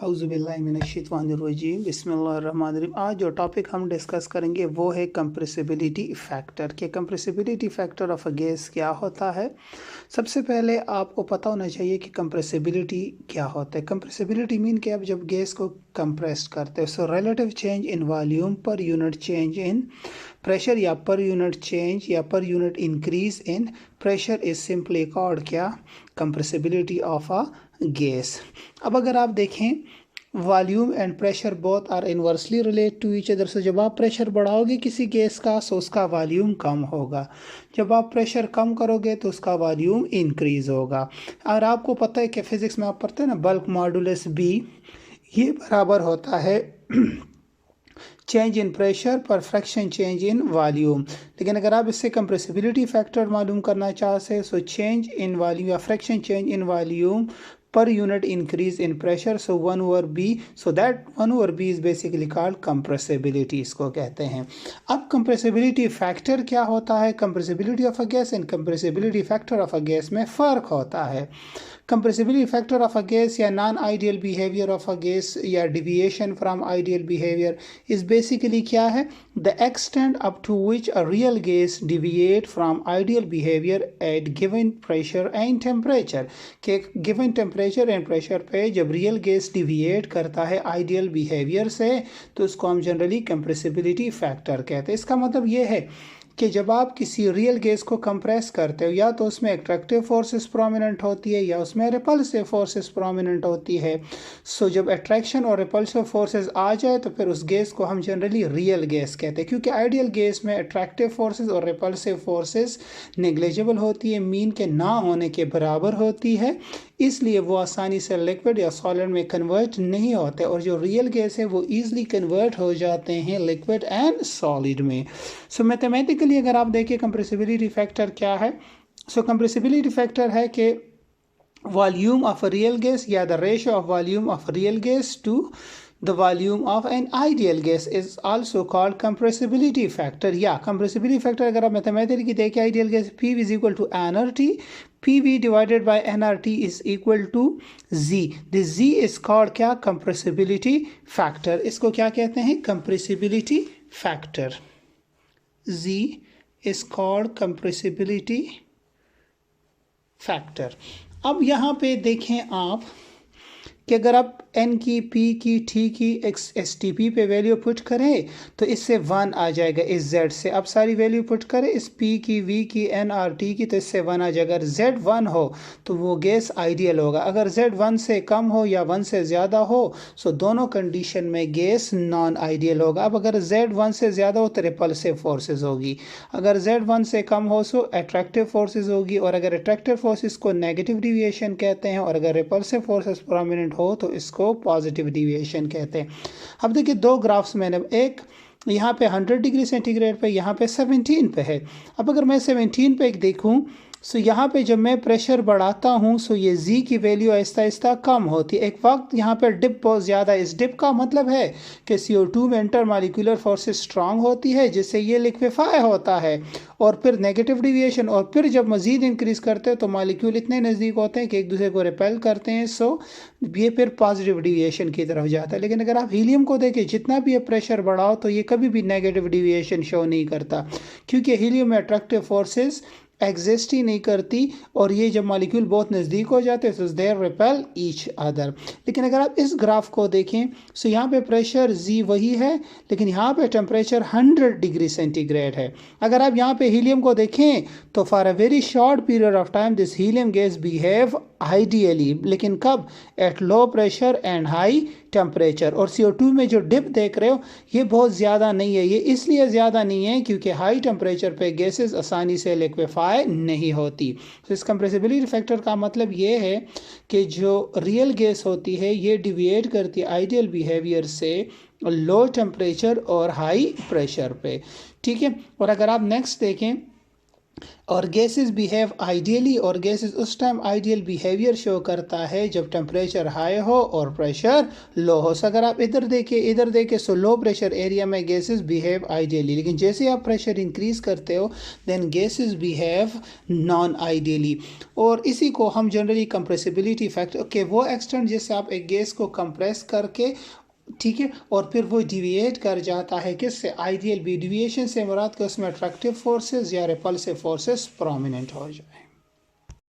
औज़ुबिल्लाहिमिनश्शैतानिर्रजीम बिस्मिल्लाहिर्रहमानिर्रहीम। आज जो टॉपिक हम डिस्कस करेंगे वो है कंप्रेसिबिलिटी फैक्टर कि compressibility factor of a gas क्या होता है। सबसे पहले आपको पता होना चाहिए कि कंप्रेसिबिलिटी क्या होता है। कंप्रेसिबिलिटी मीन कि आप जब गैस को कंप्रेस करते हो so relative change in volume per unit change in pressure या पर यूनिट चेंज या per unit increase in pressure is simply called क्या कंप्रेसिबिलिटी ऑफ अ गैस। अब अगर आप देखें volume and pressure both are inversely relate to each other. से जब आप प्रेशर बढ़ाओगे किसी गैस का तो उसका वॉल्यूम कम होगा, जब आप प्रेशर कम करोगे तो उसका वॉल्यूम इंक्रीज होगा। और आपको पता है कि फिजिक्स में आप पढ़ते हैं ना, बल्क मॉडुलस बी ये बराबर होता है चेंज इन प्रेशर पर फ्रैक्शन चेंज इन वॉल्यूम। लेकिन अगर आप इससे कंप्रेसिबिलिटी फैक्टर मालूम करना चाहते हैं सो चेंज इन वॉल्यूम या fraction change in volume per unit increase in pressure, so 1 over b, so that 1 over b is basically called compressibility इसको कहते हैं। अब compressibility factor क्या होता है, compressibility of a gas and compressibility factor of a gas में फ़र्क होता है। compressibility factor of a gas या non ideal behavior of a gas या deviation from ideal behavior is basically क्या है, the extent up to which a real gas deviate from ideal behavior at given pressure and temperature कि given temperature and pressure पे जब real gas deviate करता है ideal behaviour से तो उसको हम जनरली कंप्रेसिबिलिटी फैक्टर कहते हैं। इसका मतलब ये है कि जब आप किसी रियल गैस को कंप्रेस करते हो या तो उसमें अट्रैक्टिव फोर्सेस प्रोमिनेंट होती है या उसमें रिपल्सिव फोर्सेस प्रोमिनेंट होती है। सो जब अट्रैक्शन और रिपल्सिव फोर्सेस आ जाए तो फिर उस गैस को हम जनरली रियल गैस कहते हैं, क्योंकि आइडियल गैस में अट्रैक्टिव फोर्सेस और रिपल्सिव फोर्सेस नेग्लिजिबल होती है, मीन के ना होने के बराबर होती है, इसलिए वो आसानी से लिक्विड या सॉलिड में कन्वर्ट नहीं होते और जो रियल गैस है वो ईजिली कन्वर्ट हो जाते हैं लिक्विड एंड सॉलिड में। सो मैथमेटिकली अगर आप देखिए कंप्रेसिबिलिटी फैक्टर क्या है, सो कंप्रेसिबिलिटी फैक्टर है कि volume of a real gas या the ratio of volume of real gas to the volume of an ideal gas is also called compressibility factor या compressibility factor अगर आप मैथमेटिकली देखें ideal gas P is equal to nRT, PV divided by nRT is equal to Z। this Z is called क्या compressibility factor, इसको क्या कहते हैं compressibility factor। Z is called compressibility factor। अब यहाँ पे देखें आप कि अगर आप n की p की t की एस टी पी पे वैल्यू पुट करें तो इससे 1 आ जाएगा, इस z से अब सारी वैल्यू पुट करें इस p की v की n और t की तो इससे 1 आ जाएगा। अगर z 1 हो तो वो गैस आइडियल होगा, अगर z 1 से कम हो या 1 से ज़्यादा हो सो दोनों कंडीशन में गैस नॉन आइडियल होगा। अब अगर z 1 से ज़्यादा हो तो रिपल्सिव फोर्सेस होगी, अगर z 1 से कम हो सो अट्रैक्टिव फोर्सेस होगी, और अगर अट्रैक्टिव फोर्सेस को नेगेटिव डिविएशन कहते हैं और अगर रिपल्सिव फोर्सेस प्रोमिनेंट हो तो इसको पॉजिटिव डिविएशन कहते हैं। अब देखिए दो ग्राफ्स मैंने, एक यहाँ पे 100 डिग्री सेंटीग्रेड पे, यहाँ पे 17 पे है। अब अगर मैं 17 पे एक देखूँ सो यहाँ पे जब मैं प्रेशर बढ़ाता हूँ सो ये Z की वैल्यू आहिस्ता आहिस्ता कम होती है। एक वक्त यहाँ पे डिप बहुत ज़्यादा, इस डिप का मतलब है कि CO2 में इंटर मालिकुलर फोर्सेस स्ट्रांग होती है जिससे ये लिक्विफाई होता है, और फिर नेगेटिव डिविएशन, और फिर जब मज़ीद इंक्रीज करते हैं तो मालिक्यूल इतने नज़दीक होते हैं कि एक दूसरे को रिपेल करते हैं, सो ये फिर पॉजिटिव डिविएशन की तरफ जाता है। लेकिन अगर आप हीलियम को देखें जितना भी ये प्रेशर बढ़ाओ तो ये कभी भी नेगेटिव डिविएशन शो नहीं करता, क्योंकि हीलियम में अट्रैक्टिव फोर्सेस एग्जिस्ट ही नहीं करती और ये जब मॉलिक्यूल बहुत नज़दीक हो जाते हैं तो देयर रिपेल ईच अदर। लेकिन अगर आप इस ग्राफ को देखें सो यहाँ पे प्रेशर Z वही है लेकिन यहाँ पे टेम्परेचर 100 डिग्री सेंटीग्रेड है। अगर आप यहाँ पे हीलियम को देखें तो for a very short period of time this helium gas behave ideally, लेकिन कब, at low pressure and high temperature. और CO2 में जो डिप देख रहे हो ये बहुत ज़्यादा नहीं है, ये इसलिए ज़्यादा नहीं है क्योंकि हाई टेम्परेचर पे गैसेस आसानी से लिक्विफाई नहीं होती। तो इस कंप्रेसिबिलिटी फैक्टर का मतलब ये है कि जो रियल गैस होती है ये डिविएट करती है आइडियल बिहेवियर से लो टेम्परेचर और हाई प्रेशर पे, ठीक है। और अगर आप नेक्स्ट देखें और गैसेस बिहेव आइडियली, और गैसेस उस टाइम आइडियल बिहेवियर शो करता है जब टेम्परेचर हाई हो और प्रेशर लो हो। सो अगर आप इधर देखें सो लो प्रेशर एरिया में गैसेस बिहेव आइडियली, लेकिन जैसे आप प्रेशर इंक्रीज करते हो then gases behave non ideally. और इसी को हम जनरली कंप्रेसिबिलिटी फैक्टर के वो एक्सटेंट जिससे आप एक गैस को कंप्रेस करके, ठीक है, और फिर वो डिविएट कर जाता है किससे, आइडियल बी। डिविएशन से मुराद कि उसमें अट्रैक्टिव फोर्सेस या रिपल्सिव फोर्सेस प्रोमिनेंट हो जाए।